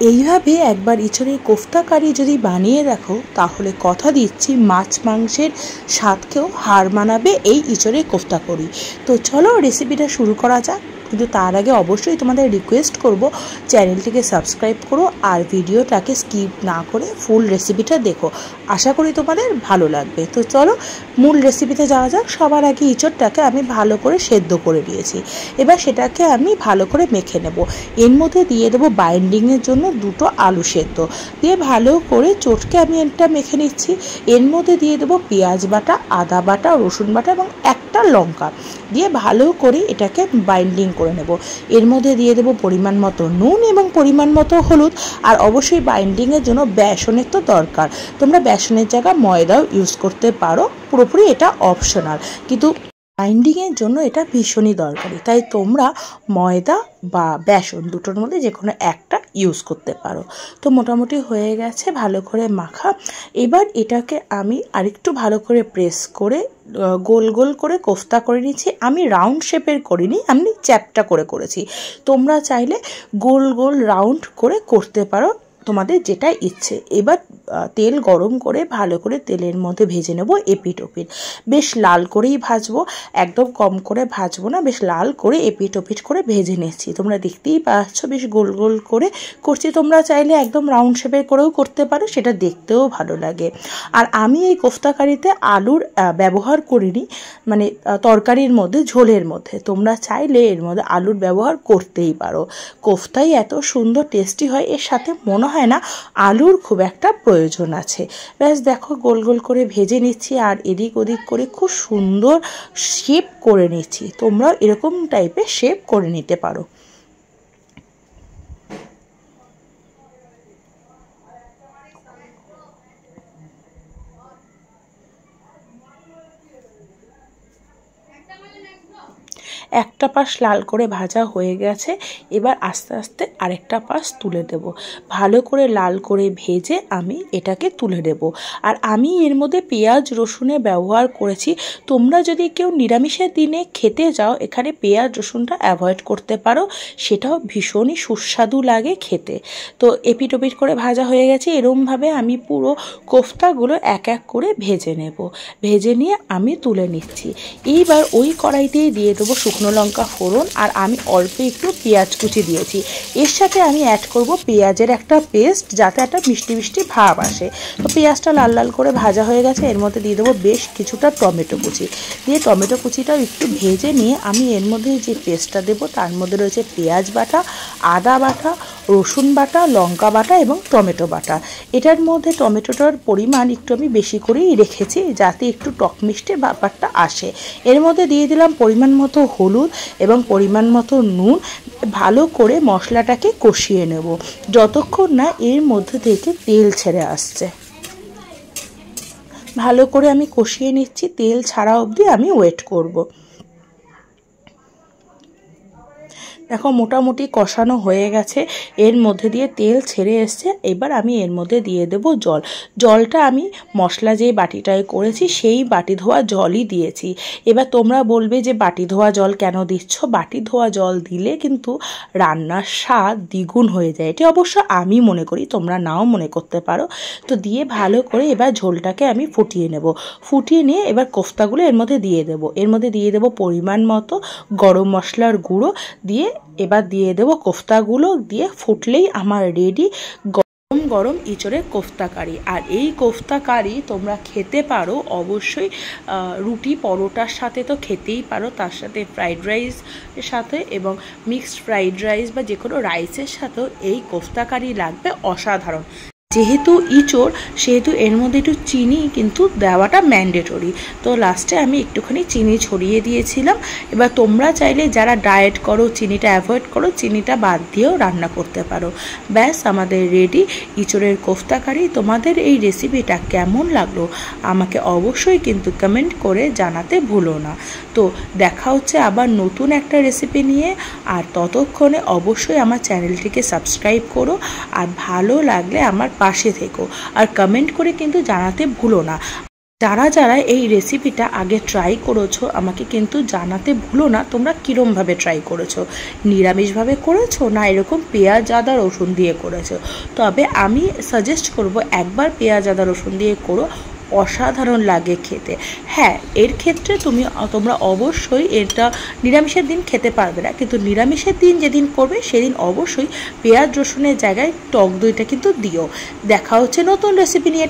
এইভাবে একবার ইঁচড়ের কোফতা কারি যদি বানিয়ে দেখো তাহলে কথা দিচ্ছি মাছ মাংসের স্বাদকেও হার মানাবে এই ইঁচড়ের কোফতা কারি। তো চলো রেসিপিটা শুরু করা যাক, কিন্তু তার আগে অবশ্যই তোমাদের রিকোয়েস্ট করব চ্যানেলটিকে সাবস্ক্রাইব করো আর ভিডিওটাকে স্কিপ না করে ফুল রেসিপিটা দেখো, আশা করি তোমাদের ভালো লাগবে। তো চলো মূল রেসিপিতে যাওয়া যাক। সবার আগে ইঁচড়টাকে আমি ভালো করে সেদ্ধ করে নিয়েছি, এবার সেটাকে আমি ভালো করে মেখে নেব। এর মধ্যে দিয়ে দেবো বাইন্ডিংয়ের জন্য 2টো আলু সেদ্ধ, দিয়ে ভালো করে চটকে আমি এটা মেখে নিচ্ছি। এর মধ্যে দিয়ে দেবো পেঁয়াজ বাটা, আদা বাটা, রসুন বাটা এবং একটা লঙ্কা, দিয়ে ভালো করে এটাকে বাইন্ডিং করে নেব। এর মধ্যে দিয়ে দেবো পরিমাণ মতো নুন এবং পরিমাণ মতো হলুদ, আর অবশ্যই বাইন্ডিংয়ের জন্য বেসনের তো দরকার। তোমরা বেসনের জায়গায় ময়দাও ইউজ করতে পারো, পুরোপুরি এটা অপশনাল, কিন্তু বাইন্ডিংয়ের জন্য এটা ভীষণই দরকারি, তাই তোমরা ময়দা বা বেসন দুটোর মধ্যে যে কোনো একটা ইউজ করতে পারো। তো মোটামুটি হয়ে গেছে ভালো করে মাখা। এবার এটাকে আমি আরেকটু ভালো করে প্রেস করে গোল গোল করে কোফতা করে নিচ্ছি। আমি রাউন্ড শেপের করিনি, আমি চ্যাপটা করে করেছি। তোমরা চাইলে গোল গোল রাউন্ড করে করতে পারো, তোমাদের যেটা ইচ্ছে। এবার তেল গরম করে ভালো করে তেলের মধ্যে ভেজে নেব এপিট ওপিট। বেশ লাল করেই ভাজবো, একদম কম করে ভাজবো না, বেশ লাল করে এপিট ওপিট করে ভেজে নিচ্ছি। তোমরা দেখতেই পাচ্ছ বেশ গোল গোল করে করছি। তোমরা চাইলে একদম রাউন্ড শেপের করেও করতে পারো, সেটা দেখতেও ভালো লাগে। আর আমি এই কোফতা কারিতে আলুর ব্যবহার করিনি, মানে তরকারির মধ্যে ঝোলের মধ্যে। তোমরা চাইলে এর মধ্যে আলুর ব্যবহার করতেই পারো। কোফতাই এত সুন্দর টেস্টি হয়, এর সাথে মনে হয় না আলুর খুব একটা প্রয়োজন আছে। ব্যাস দেখো গোল গোল করে ভেজে নিচ্ছি আর এদিক ওদিক করে খুব সুন্দর শেপ করে নিচ্ছি। তোমরাও এরকম টাইপের শেপ করে নিতে পারো। একটা পাশ লাল করে ভাজা হয়ে গেছে, এবার আস্তে আস্তে আরেকটা পাশ তুলে দেব। ভালো করে লাল করে ভেজে আমি এটাকে তুলে দেব। আর আমি এর মধ্যে পেঁয়াজ রসুনের ব্যবহার করেছি। তোমরা যদি কেউ নিরামিষের দিনে খেতে যাও, এখানে পেঁয়াজ রসুনটা অ্যাভয়েড করতে পারো, সেটাও ভীষণই সুস্বাদু লাগে খেতে। তো এপিট ওপিট করে ভাজা হয়ে গেছে। এরমভাবে আমি পুরো কোফতাগুলো এক এক করে ভেজে নেব। ভেজে নিয়ে আমি তুলে নিচ্ছি। এইবার ওই কড়াইতেই দিয়ে দেবো শুকনো লঙ্কা ফোড়ন, আর আমি অল্প একটু পেঁয়াজ কুচি দিয়েছি। এর সাথে আমি অ্যাড করব পেঁয়াজের একটা পেস্ট, যাতে একটা মিষ্টি মিষ্টি ভাব আসে। তো পেঁয়াজটা লাল লাল করে ভাজা হয়ে গেছে। এর মধ্যে দিয়ে দেবো বেশ কিছুটা টমেটো কুচি, দিয়ে টমেটো কুচিটাও একটু ভেজে নিয়ে আমি এর মধ্যে যে পেস্টটা দেবো তার মধ্যে রয়েছে পেঁয়াজ বাটা, আদা বাটা, রসুন বাটা, লঙ্কা বাটা এবং টমেটো বাটা। এটার মধ্যে টমেটোটার পরিমাণ একটু আমি বেশি করেই রেখেছি, যাতে একটু টক মিষ্টি ব্যাপারটা আসে। এর মধ্যে দিয়ে দিলাম পরিমাণ মতো হলুদ এবং পরিমাণ মতো নুন। ভালো করে মশলাটাকে কষিয়ে নেব যতক্ষণ না এর মধ্যে থেকে তেল ছেড়ে আসছে। ভালো করে আমি কষিয়ে নিচ্ছি, তেল ছাড়া অবধি আমি ওয়েট করব। দেখো মোটামুটি কষানো হয়ে গেছে, এর মধ্যে দিয়ে তেল ছেড়ে এসছে। এবার আমি এর মধ্যে দিয়ে দেব জল। জলটা আমি মশলা যে বাটিটায় করেছি সেই বাটি ধোয়া জলই দিয়েছি। এবার তোমরা বলবে যে বাটি ধোয়া জল কেন দিচ্ছ? বাটি ধোয়া জল দিলে কিন্তু রান্নার স্বাদ দ্বিগুণ হয়ে যায়, এটি অবশ্য আমি মনে করি, তোমরা নাও মনে করতে পারো। তো দিয়ে ভালো করে এবার ঝোলটাকে আমি ফুটিয়ে নেব। ফুটিয়ে নিয়ে এবার কোফতাগুলো এর মধ্যে দিয়ে দেব। এর মধ্যে দিয়ে দেব পরিমাণ মতো গরম মশলার গুঁড়ো, দিয়ে এবার দিয়ে দেবো কোফতাগুলো। দিয়ে ফুটলেই আমার রেডি গরম গরম ইঁচড়ের কোফতা কারি। আর এই কোফতা কারি তোমরা খেতে পারো অবশ্যই রুটি পরোটার সাথে, তো খেতেই পারো, তার সাথে ফ্রাইড রাইসের সাথে এবং মিক্সড ফ্রাইড রাইস বা যে কোনো রাইসের সাথেও এই কোফতা কারি লাগবে অসাধারণ। যেহেতু ইঁচড় সেহেতু এর মধ্যে একটু চিনি কিন্তু দেওয়াটা ম্যান্ডেটরি। তো লাস্টে আমি একটুখানি চিনি ছড়িয়ে দিয়েছিলাম। এবার তোমরা চাইলে যারা ডায়েট করো, চিনিটা অ্যাভয়েড করো, চিনিটা বাদ দিয়েও রান্না করতে পারো। ব্যাস আমাদের রেডি ইঁচড়ের কোফতা কারি। তোমাদের এই রেসিপিটা কেমন লাগলো আমাকে অবশ্যই কিন্তু কমেন্ট করে জানাতে ভুলো না। তো দেখা হচ্ছে আবার নতুন একটা রেসিপি নিয়ে, আর ততক্ষণে অবশ্যই আমার চ্যানেলটিকে সাবস্ক্রাইব করো, আর ভালো লাগলে আমার পাশে থেকো, আর কমেন্ট করে কিন্তু জানাতে ভুলো না। যারা যারা এই রেসিপিটা আগে ট্রাই করেছো আমাকে কিন্তু জানাতে ভুলো না তোমরা কীরমভাবে ট্রাই করেছো, নিরামিষভাবে করেছো না এরকম পেঁয়াজ আদা রসুন দিয়ে করেছো। তবে আমি সাজেস্ট করব একবার পেঁয়াজ আদা রসুন দিয়ে করো, অসাধারণ লাগে খেতে। হ্যাঁ, এর ক্ষেত্রে তোমরা অবশ্যই এটা নিরামিষের দিন খেতে পারবে না, কিন্তু নিরামিষের দিন যেদিন করবে সেদিন অবশ্যই পেঁয়াজ রসুনের জায়গায় টক দইটা কিন্তু দিও। দেখা হচ্ছে নতুন রেসিপি নিয়ে।